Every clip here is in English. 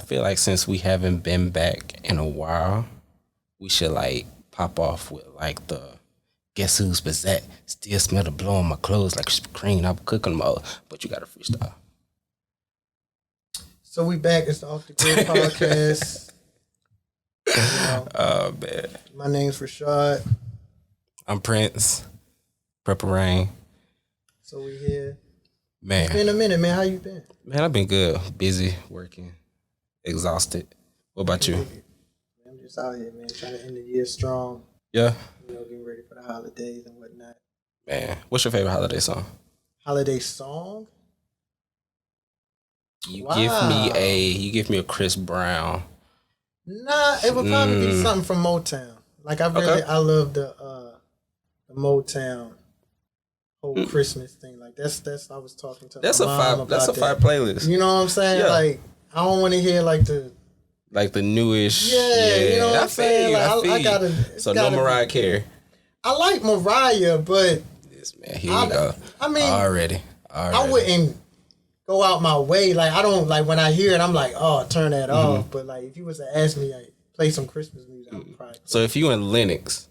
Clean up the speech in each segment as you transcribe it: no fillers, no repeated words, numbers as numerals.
I feel like since we haven't been back in a while, we should like pop off with like the guess who's Bizette. Still smell the blow on my clothes like cream. I'm cooking them all, but you got to freestyle. So we back. It's the Off the Grid podcast. Oh man. My name's Rashad. I'm Prince. Purple Rain. So we here. Man. It's been a minute, man. How you been? Man, I've been good. Busy, working, exhausted. What about you? I'm just out here, man, trying to end the year strong. Yeah. Getting ready for the holidays and whatnot. Man, what's your favorite holiday song? Holiday song? You give me a Chris Brown. Nah, it would probably be something from Motown. Like I love the Motown whole Christmas thing. Like that's I was talking to my mom about that's a fire playlist. You know what I'm saying? Yeah. Like I don't want to hear like the newish. Yeah, you know what I'm saying? I gotta. So no Mariah Carey. I like Mariah, but yes, man. Here we go. I mean, already. I wouldn't go out my way. Like I don't like when I hear it. I'm like, oh, turn that off. But like if you was to ask me, like, play some Christmas music, I would probably. So if you in Lennox,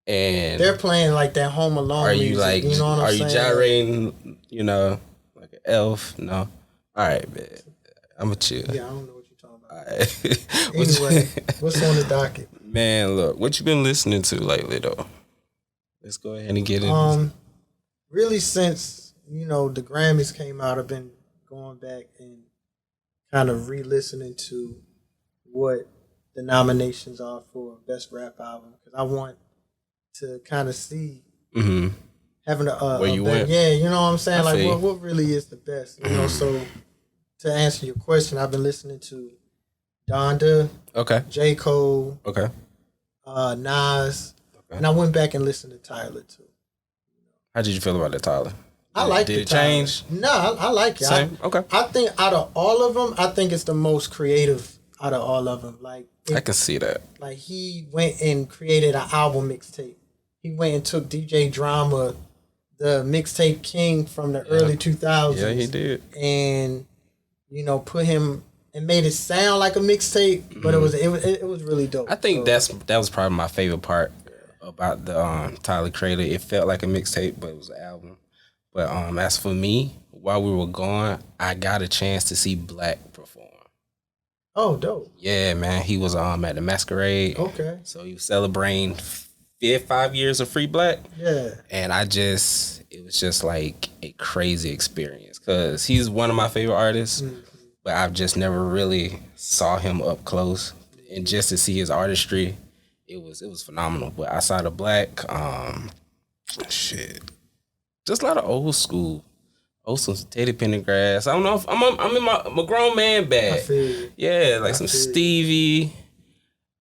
and they're playing like that Home Alone are you music, like? You know what I'm saying? Are you gyrating? You know, like an elf? No. All right, man. I'm a chill. Yeah, I don't know what you're talking about. All right. Anyway, what's on the docket? Man, look, what you been listening to lately, though? Let's go ahead and get in. Really, since the Grammys came out, I've been going back and kind of re-listening to what the nominations are for Best Rap Album because I want to kind of see having where you went. Yeah, you know what I'm saying. Like what really is the best? You know, so to answer your question, I've been listening to Donda, J. Cole, Nas, and I went back and listened to Tyler too. How did you feel about that, Tyler? I like it. Did it change? No, I like it. Same? Okay. I think out of all of them, I think it's the most creative out of all of them. Like I can see that. Like he went and created an album mixtape. He went and took DJ Drama, the mixtape king from the early 2000s. Yeah, he did. And put him and made it sound like a mixtape, but it was really dope. I think that was probably my favorite part about the Tyler Creator. It felt like a mixtape, but it was an album. But as for me, while we were gone, I got a chance to see Black perform. Oh, dope. Yeah, man. He was at the Masquerade. Okay. So he was celebrating 5 years of Free Black. Yeah. And it was just like a crazy experience because he's one of my favorite artists, but I've just never really saw him up close. And just to see his artistry, it was phenomenal. But outside of Black, just a lot of old school Teddy Pendergrass. I don't know if I'm in my grown man bag. Yeah, like some Stevie.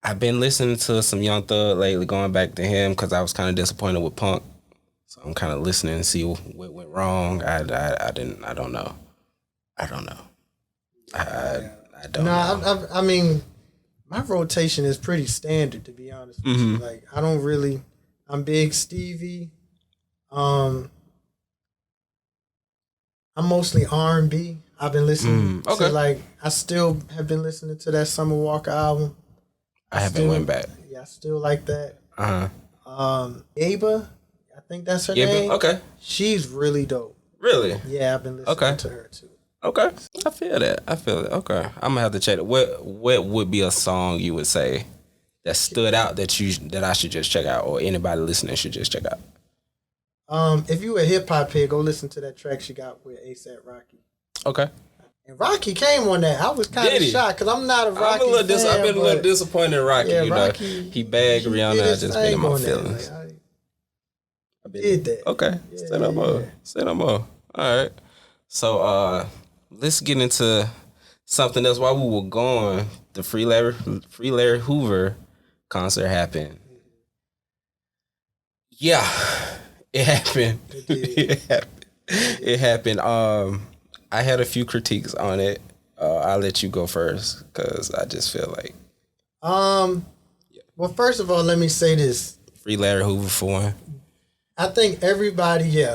I've been listening to some Young Thug lately, going back to him because I was kind of disappointed with Punk. So I'm kind of listening to see what went wrong. I don't know. I don't know. I mean, my rotation is pretty standard, to be honest with you. Like, I'm big Stevie. I'm mostly R&B. I've been listening to, like, I still have been listening to that Summer Walker album. I haven't went back. Yeah, I still like that. Ava, I think that's her name. Okay. She's really dope. Really? Yeah, I've been listening to her too. Okay. I feel that. Okay. I'm gonna have to check it. What would be a song you would say that stood out that I should just check out, or anybody listening should just check out? If you a hip hop head, go listen to that track she got with A$AP Rocky. Okay. And Rocky came on that. I was kind of shocked because I'm not a Rocky fan. I've been a little disappointed in Rocky. Yeah, Rocky, he bagged Rihanna. I just been in my feelings. I did that. Okay. Yeah, Say no more. All right. So let's get into something else. While we were gone, the Free Larry Hoover concert happened. Yeah, it happened. It happened. I had a few critiques on it. I'll let you go first because I just feel like. Well, first of all, let me say this. Free Larry Hoover for one. I think everybody,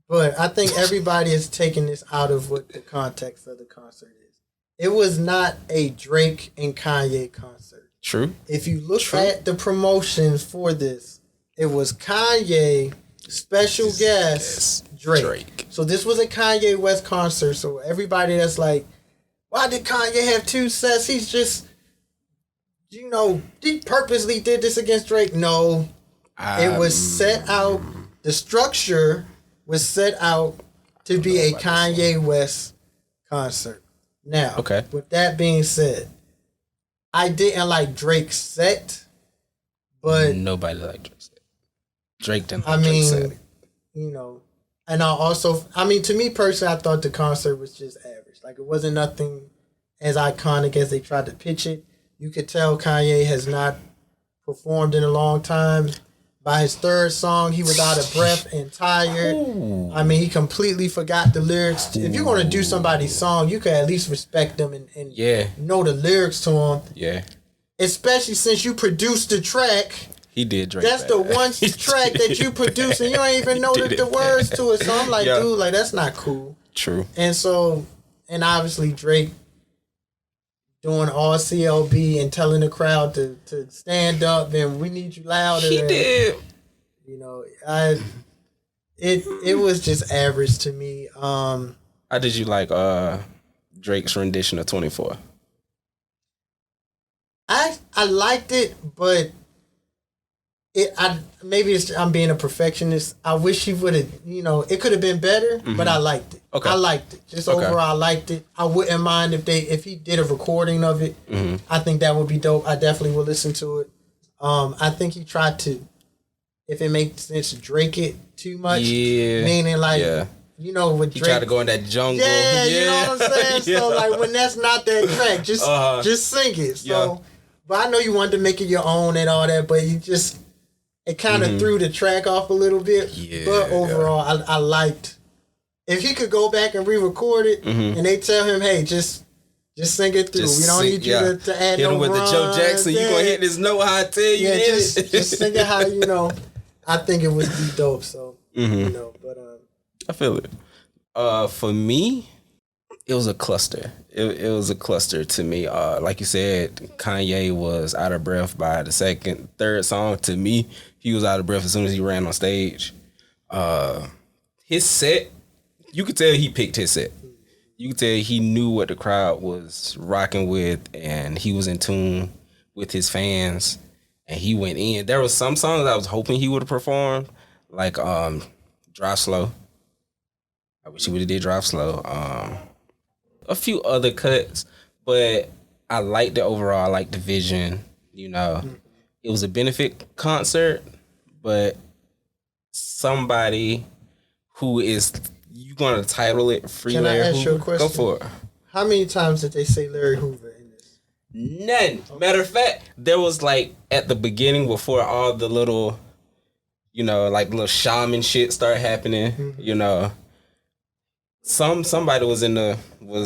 but I think everybody is taking this out of what the context of the concert is. it was not a Drake and Kanye concert. True. If you look at the promotions for this, it was Kanye, special guest Drake. So this was a Kanye West concert. So everybody that's like, why did Kanye have 2 sets? He's just, he purposely did this against Drake. No, it was set out. The structure was set out to be a Kanye West concert. Now, with that being said, I didn't like Drake's set, but nobody liked Drake's set. Drake didn't like Drake's set. And to me personally, I thought the concert was just average. Like, it wasn't nothing as iconic as they tried to pitch it. You could tell Kanye has not performed in a long time. By his 3rd song, he was out of breath and tired. Ooh. I mean, he completely forgot the lyrics. If you're going to do somebody's song, you can at least respect them and know the lyrics to them. Yeah. Especially since you produced the track. He did Drake. That's the one track that you produced and you don't even know the words to it. So I'm like, dude, like, that's not cool. True. And obviously Drake doing all CLB and telling the crowd to stand up and we need you louder. He did. It was just average to me. How did you like Drake's rendition of 24? I liked it, but I'm being a perfectionist. I wish he would have, it could have been better, but I liked it. Okay. I liked it. Just overall, I liked it. I wouldn't mind if he did a recording of it. Mm-hmm. I think that would be dope. I definitely would listen to it. I think he tried to, if it makes sense, Drake it too much. Yeah. Meaning with Drake. He tried to go in that jungle. Yeah, you know what I'm saying? Yeah. So like when that's not that track, just sing it. So, but I know you wanted to make it your own and all that, but it kind of threw the track off a little bit. Yeah. But overall, I liked. If he could go back and re-record it, and they tell him, hey, just sing it through. We don't need you to add hit him with runs, the Joe Jackson. You gonna hit this note how I tell you. Yeah, just sing it how I think it would be dope. So but I feel it. For me, it was a cluster. It was a cluster to me. Like you said, Kanye was out of breath by the third song. To me, he was out of breath as soon as he ran on stage. His set, you could tell he picked his set. You could tell he knew what the crowd was rocking with, and he was in tune with his fans, and he went in. There was some songs I was hoping he would have performed, like Drive Slow. I wish he would have did Drive Slow. A few other cuts, but I liked it overall. I liked the vision. It was a benefit concert, but somebody who is, you going to title it Free Can Larry I ask Hoover? You a question? Go for it. How many times did they say Larry Hoover in this? None. Okay. Matter of fact, there was like at the beginning before all the little, like little shaman shit started happening, Somebody was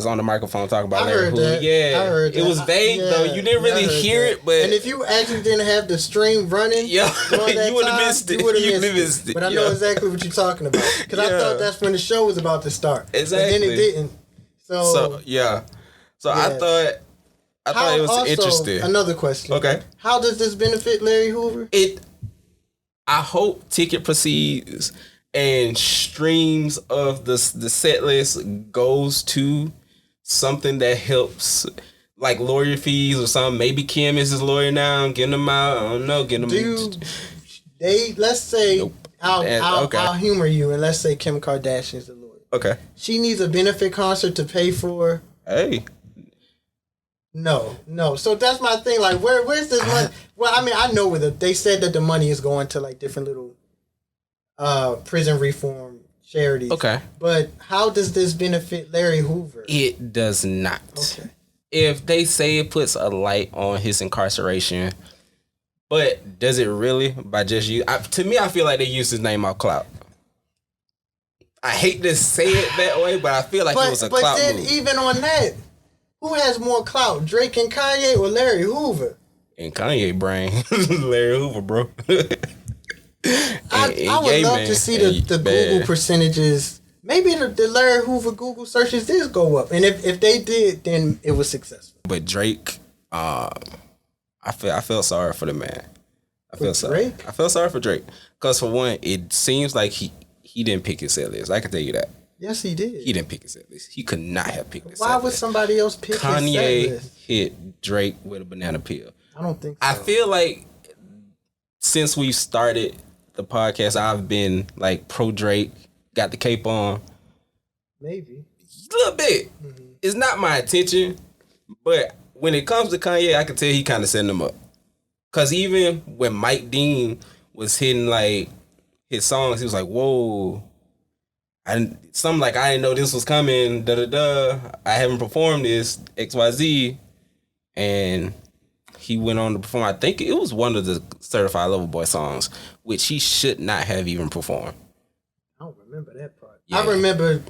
on the microphone talking about Larry Hoover. That. Yeah, I heard that. It was vague though. You didn't really hear it, but and if you actually didn't have the stream running, you would have missed it. You would have missed it. But I know exactly what you're talking about because I thought that's when the show was about to start. Exactly. But then it didn't. So I thought it was interesting. Another question. Okay. How does this benefit Larry Hoover? I hope ticket proceeds and streams of the set list goes to something that helps, like lawyer fees or something. Maybe Kim is his lawyer now, getting them out. I don't know, getting them. Let's say, nope. I'll humor you, and let's say Kim Kardashian is the lawyer. Okay. She needs a benefit concert to pay for. Hey. No. So that's my thing. Like, where's this money? Well, I mean, I know they said that the money is going to like different little prison reform charities. Okay. But how does this benefit Larry Hoover? It does not. Okay. If they say it puts a light on his incarceration, but does it really by just you? To me, I feel like they used his name off clout. I hate to say it that way, but I feel like it was a clout move. But then even on that, who has more clout, Drake and Kanye or Larry Hoover? In Kanye brain, Larry Hoover, bro. I would love to see the Google percentages maybe the Larry Hoover Google searches did go up, and if they did, then it was successful. But Drake, I felt sorry for the man. I felt sorry for Drake because for one, it seems like he didn't pick his set list. I can tell you that. Yes, he did. He didn't pick his set list. He could not have picked his set list. Why would somebody else pick his set list? Kanye hit Drake with a banana peel. I don't think so. I feel like since we started the podcast, I've been like pro Drake, got the cape on. Maybe. A little bit. Mm-hmm. It's not my intention, but when it comes to Kanye, I can tell he kind of setting them up. Because even when Mike Dean was hitting like his songs, he was like, whoa. Something like, I didn't know this was coming, I haven't performed this, XYZ. And he went on to perform, I think it was one of the Certified Lover Boy songs, which he should not have even performed. I don't remember that part. Yeah. I remember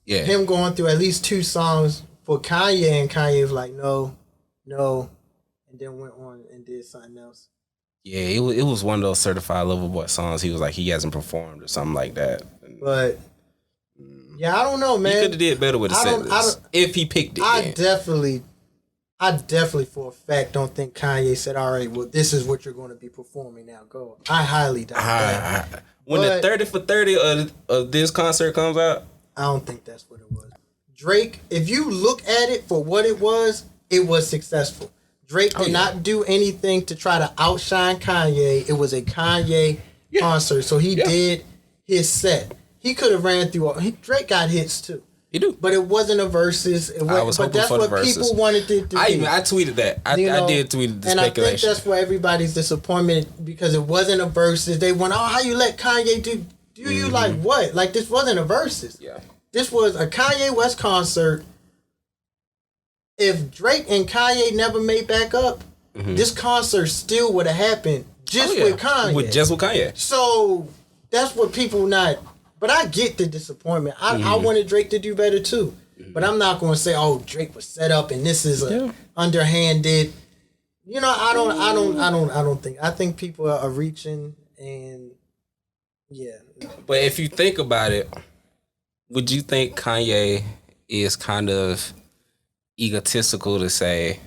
him going through at least 2 songs for Kanye, and Kanye was like, no, and then went on and did something else. Yeah, it was one of those Certified Lover Boy songs. He was like, he hasn't performed or something like that. But yeah, I don't know, man. He could have did better with the set list if he picked it. I definitely for a fact don't think Kanye said, all right, well, this is what you're going to be performing now. Go. I highly doubt that. When the 30 for 30 of this concert comes out, I don't think that's what it was. Drake, if you look at it for what it was successful. Drake did not do anything to try to outshine Kanye. It was a Kanye concert, so he did his set. He could have ran through Drake got hits too. He do. But it wasn't a versus. But that's what people wanted it to be. I tweeted that. I did tweet the speculation. And I think that's where everybody's disappointment, because it wasn't a versus. They went, how you let Kanye do you like what? Like, this wasn't a versus. Yeah. This was a Kanye West concert. If Drake and Kanye never made back up, this concert still would have happened with Kanye. Just with Kanye. So that's what people not. But I get the disappointment. I wanted Drake to do better too. But I'm not going to say, Drake was set up and this is underhanded. You know, I don't think. I think people are reaching, and yeah. But if you think about it, would you think Kanye is kind of egotistical to say,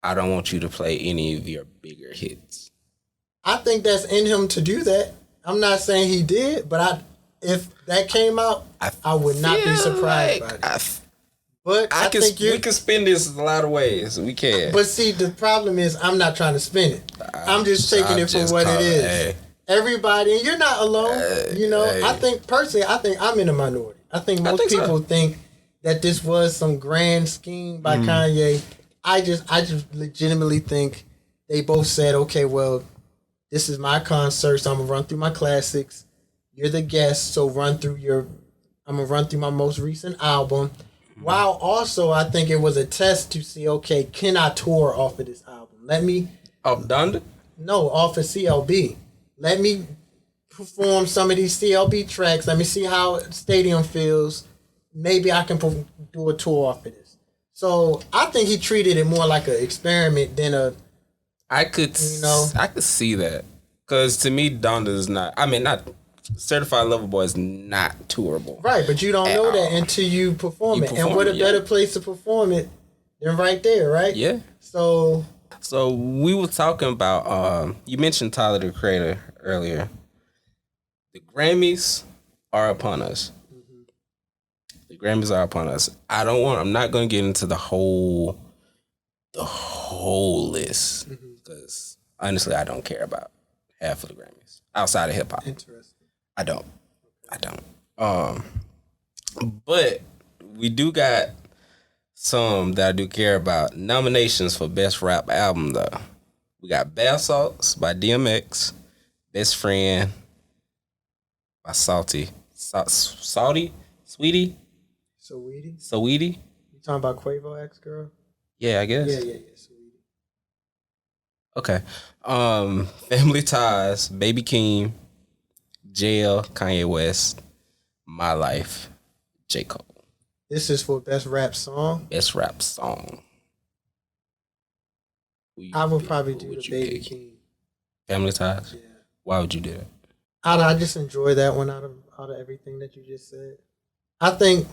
I don't want you to play any of your bigger hits? I think that's in him to do that. I'm not saying he did, but if that came out, I would not be surprised by it. But I think we can spin this a lot of ways. We can. But see, the problem is I'm not trying to spin it. I'm just taking it for what it is. Hey. Everybody, and you're not alone. I think personally, I'm in a minority. I think most people think that this was some grand scheme by Kanye. I just legitimately think they both said, okay, well, this is my concert, so I'm gonna run through my classics. You're the guest, so I'm gonna run through my most recent album. While also, I think it was a test to see, okay, can I tour off of this album? Off Donda? No, off of CLB. Let me perform some of these CLB tracks. Let me see how stadium feels. Maybe I can do a tour off of this. So I think he treated it more like an experiment than a. I could see that, because to me, Donda is not. I mean, not Certified Lover Boy is not tourable. Right, but you don't know that until you perform it. And what a better place to perform it than right there, right? Yeah. So we were talking about. You mentioned Tyler the Creator earlier. The Grammys are upon us. The Grammys are upon us. I'm not going to get into the whole list, because honestly, I don't care about half of the Grammys outside of hip hop. Interesting. I don't. But we do got some that I do care about. Nominations for Best Rap Album, though. We got Bath Salts by DMX, Best Friend by Sweetie. Saweetie? You talking about Quavo X Girl? Yeah, I guess. Yeah, Saweetie. Okay. Family Ties, Baby Keem, Jail, Kanye West, My Life, J. Cole. This is for Best Rap Song? Best Rap Song. I would probably do the Baby Keem. Family Ties? Yeah. Why would you do that? I just enjoy that one out of out of everything that you just said. I think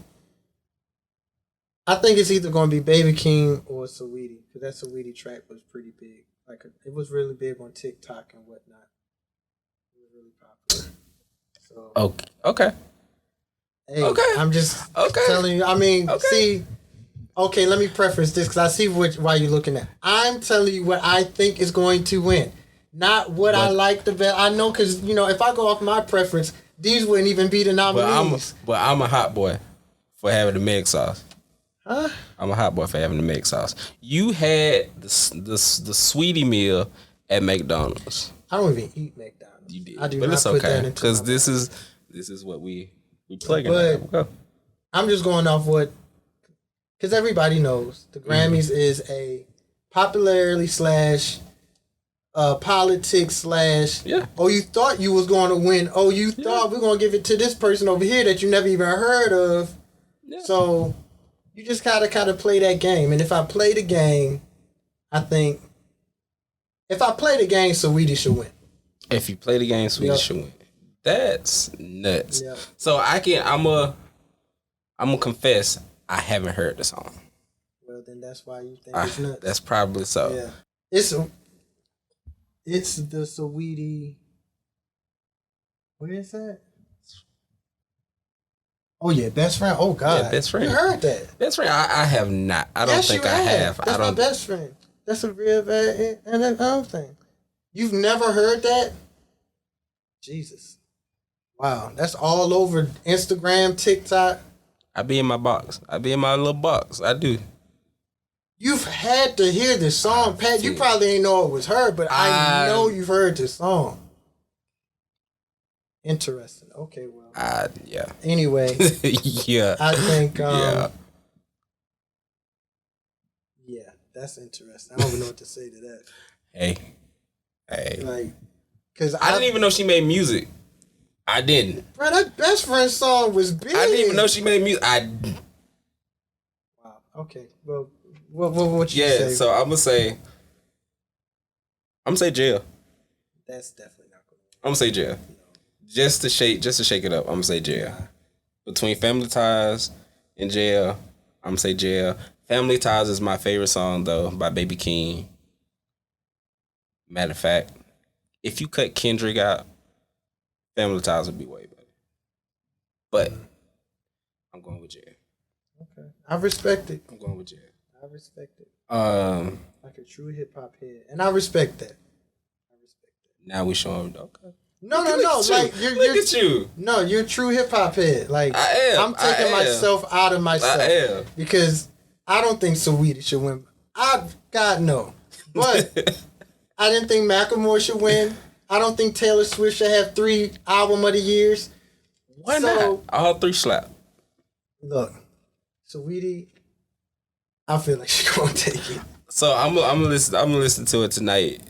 it's either going to be Baby King or Saweetie, because that Saweetie track was pretty big. Like it was really big on TikTok and whatnot. It was really popular. So okay. Hey, I'm just telling you. I mean, see. Okay, let me preface this because I see why you're looking at. I'm telling you what I think is going to win, not what I like the best. I know because if I go off my preference, these wouldn't even be the nominees. But I'm a hot boy for having the Meg sauce. Huh? I'm a hot boy for having the Meg sauce. You had the sweetie meal at McDonald's. I don't even eat McDonald's. You did, I do but not it's put okay that into because this is what we plugging. But I'm just going off what. Because everybody knows the Grammys is a popularity / politics / oh, you thought you was going to win. Oh, you thought we're going to give it to this person over here that you never even heard of. Yeah. So you just gotta kind of play that game. And if I play the game, I think Saweetie should win. If you play the game, Saweetie should win. That's nuts. Yep. So I'm gonna confess, I haven't heard the song. Well, then that's why you think it's nuts. That's probably so. Yeah. It's the Saweetie. What is that? Oh yeah, Best Friend. Oh God, yeah, Best Friend. You heard that? Best Friend. I have not. I don't think I have. That's my Best Friend. That's a real bad and another thing. You've never heard that? Jesus. Wow, that's all over Instagram, TikTok. I be in my box. I be in my little box. I do. You've had to hear this song, Pat. You probably ain't know it was her, but I know you've heard this song. Interesting. Okay, well. Yeah. Anyway. Yeah. I think. Yeah, that's interesting. I don't even know what to say to that. Hey. Like, because I didn't even know she made music. I didn't. Bro, that Best Friend song was big. I didn't even know she made music. Wow. Okay. Well, what you say? Yeah. So I'm gonna say jail. That's definitely not good. I'm gonna say jail. No. Just to shake it up. I'm gonna say jail. Nah. Between Family Ties and Jail, I'm gonna say jail. Family Ties is my favorite song though by Baby King. Matter of fact, if you cut Kendrick out, Family Ties would be way better. But I'm going with jail. Okay. I respect it. I'm going with jail. I respect it. Like a true hip hop head. And I respect that. Now we showing okay. No. Like you're at you. No, you're a true hip hop head. Like I am. I'm taking myself out of myself. I am. Because I don't think Saweetie should win. God no. But I didn't think Macklemore should win. I don't think Taylor Swift should have 3 album of the years. Why not? All 3 slap. Look, Saweetie, I feel like she's gonna take it. So I'm gonna listen to it tonight.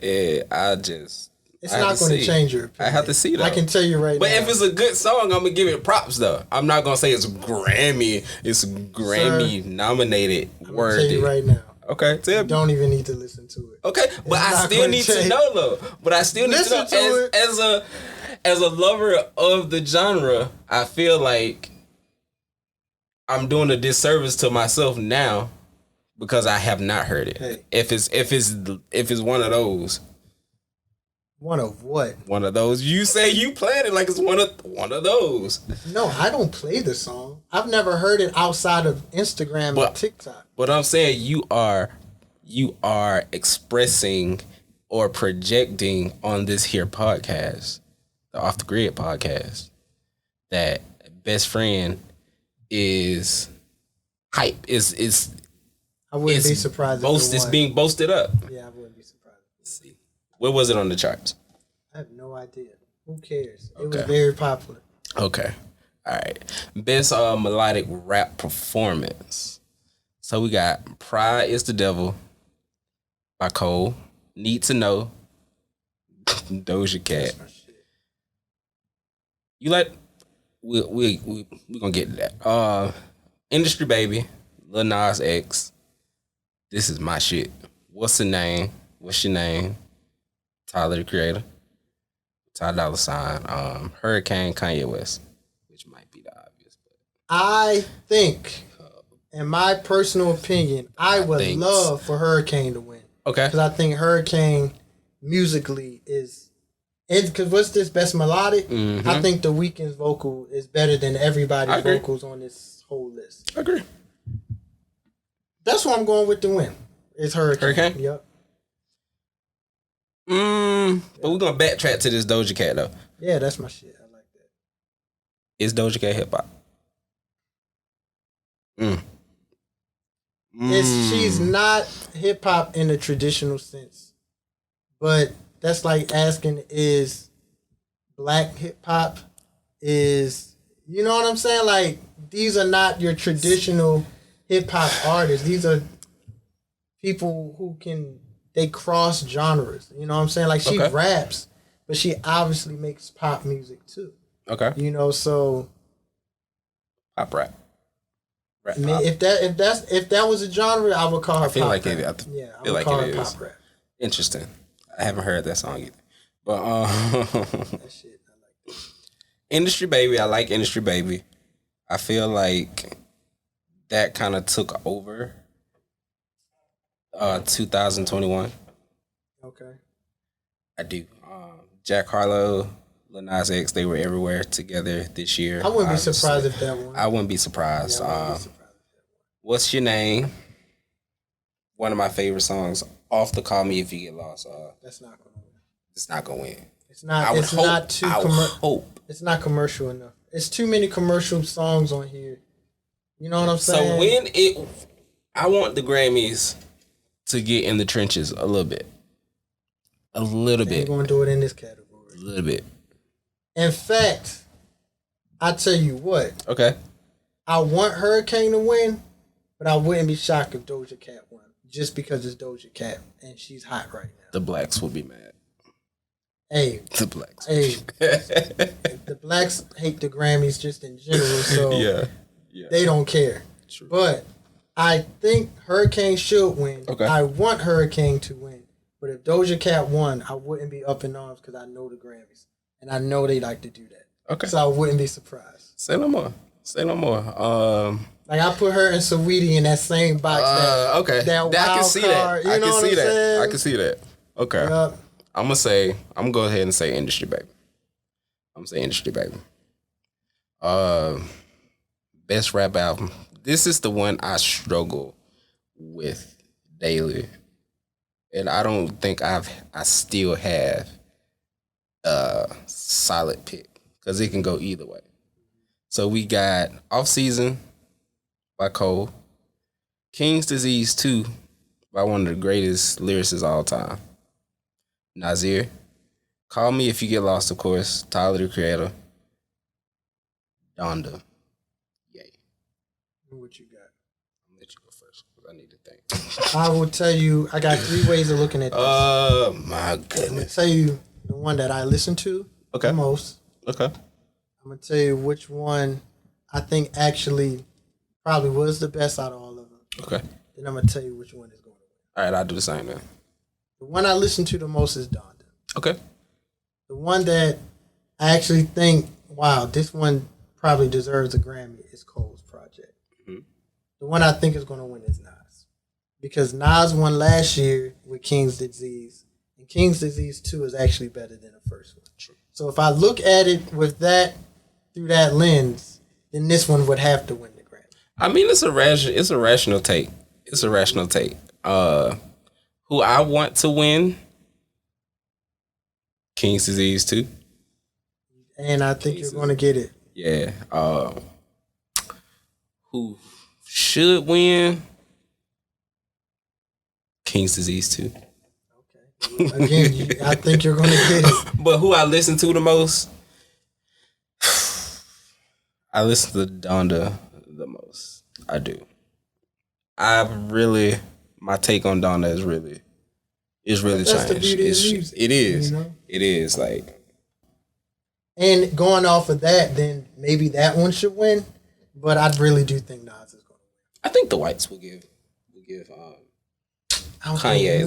It's not going to change your opinion. I have to see that. I can tell you right now. But if it's a good song, I'm gonna give it props though. I'm not gonna say it's Grammy. It's Grammy nominated. I'm gonna tell you right now. Okay, tell me. You don't even need to listen to it. Okay, but I still need to know though. But I still need to know as a lover of the genre. I feel like I'm doing a disservice to myself now because I have not heard it. Hey. If it's one of those. One of what? One of those. You say you played it like it's one of those. No, I don't play the song. I've never heard it outside of Instagram and TikTok. But I'm saying you are expressing or projecting on this here podcast, the Off the Grid podcast, that Best Friend is hype. Is I wouldn't be surprised. It's being boasted up. Yeah, I wouldn't be surprised. Let's see. Where was it on the charts? I have no idea. Who cares? It was very popular. Okay. All right. Best melodic rap performance. So we got Pride is the Devil by Cole. Need to Know. Doja Cat. You like we gonna get to that. Industry Baby, Lil Nas X. This is my shit. What's the name? What's your name? Tyler the Creator. Ty Dolla $ign. Hurricane, Kanye West. I think, in my personal opinion, I would love for Hurricane to win. Okay. Because I think Hurricane musically is, because what's this, best melodic? Mm-hmm. I think The Weeknd's vocal is better than everybody's vocals on this whole list. I agree. That's why I'm going with the win. It's Hurricane. Hurricane? Yep. But we're going to backtrack to this Doja Cat, though. Yeah, that's my shit. I like that. Is Doja Cat hip-hop? She's not hip-hop in the traditional sense. But that's like asking, is black hip-hop, is... You know what I'm saying? Like, these are not your traditional hip-hop artists. These are people who they cross genres. You know what I'm saying? Like, she raps, but she obviously makes pop music too. Okay. You know, so pop rap. I mean, if that was a genre, I would call her I feel pop like rap. I would call her pop rap. Interesting. I haven't heard that song either. But that shit, I like that. Industry Baby, I like Industry Baby. I feel like that kind of took over 2021. Okay. I do. Jack Harlow, Lil Nas X, they were everywhere together this year. I wouldn't be surprised if that one. I wouldn't be surprised. Yeah, I wouldn't be surprised. What's Your Name? One of my favorite songs off the Call Me If You Get Lost. That's not going to win. It's not going to win. It's not. I would it's hope. not too. I would hope. It's not commercial enough. It's too many commercial songs on here. You know what I'm saying? So I want the Grammys to get in the trenches a little bit. A little bit. They're going to do it in this category. A little bit. In fact, I tell you what. Okay. I want Hurricane to win, but I wouldn't be shocked if Doja Cat won. Just because it's Doja Cat and she's hot right now. The blacks will be mad. Hey. The blacks. Hey. The blacks hate the Grammys just in general, so yeah. They don't care. True. But I think Hurricane should win. Okay. I want Hurricane to win. But if Doja Cat won, I wouldn't be up in arms because I know the Grammys. And I know they like to do that. Okay. So I wouldn't be surprised. Say no more. Like I put her and Saweetie in that same box. Okay. That wild I can see card, that. You know what I'm saying? I can see that. Okay. Yep. I'm gonna go ahead and say Industry Baby. I'm gonna say Industry Baby. Best rap album. This is the one I struggle with daily. And I don't think I still have a solid pick. Because it can go either way. So we got Off Season by Cole. King's Disease 2 by one of the greatest lyricists of all time. Nasir. Call Me If You Get Lost, of course. Tyler, the Creator. Donda. Yay. What you got? I'm gonna let you go first because I need to think. I will tell you, I got 3 ways of looking at this. Oh, my goodness. I'm going to tell you the one that I listen to the most. Okay. I'm going to tell you which one I think actually probably was the best out of all of them. Okay. Then I'm going to tell you which one is going to win. All right, I'll do the same then. The one I listen to the most is Donda. Okay. The one that I actually think, wow, this one probably deserves a Grammy is Cole's Project. Mm-hmm. The one I think is going to win is Nas. Because Nas won last year with King's Disease. And King's Disease 2 is actually better than the first one. True. So if I look at it with that, through that lens, then this one would have to win the Grammy. I mean, it's a rational take. It's a rational take. Who I want to win, King's Disease 2. And I think you're going to get it. Yeah. Who should win, King's Disease 2. Okay. Again, I think you're going to get it. But who I listen to the most, I listen to Donda the most. I do. My take on Donda is really That's changed. The beauty of music, it is. You know? It is like. And going off of that, then maybe that one should win. But I really do think Nas is going to win. I think the whites will give Kanye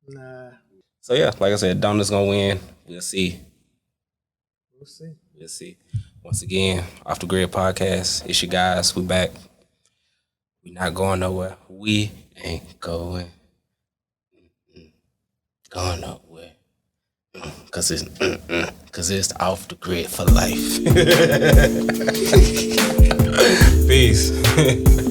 Nah. So yeah, like I said, Donda's gonna win. We'll see. We'll see. Once again, Off the Grid Podcast. It's your guys. We back. We not going nowhere. We ain't going nowhere. Cause it's Off the Grid for life. Peace.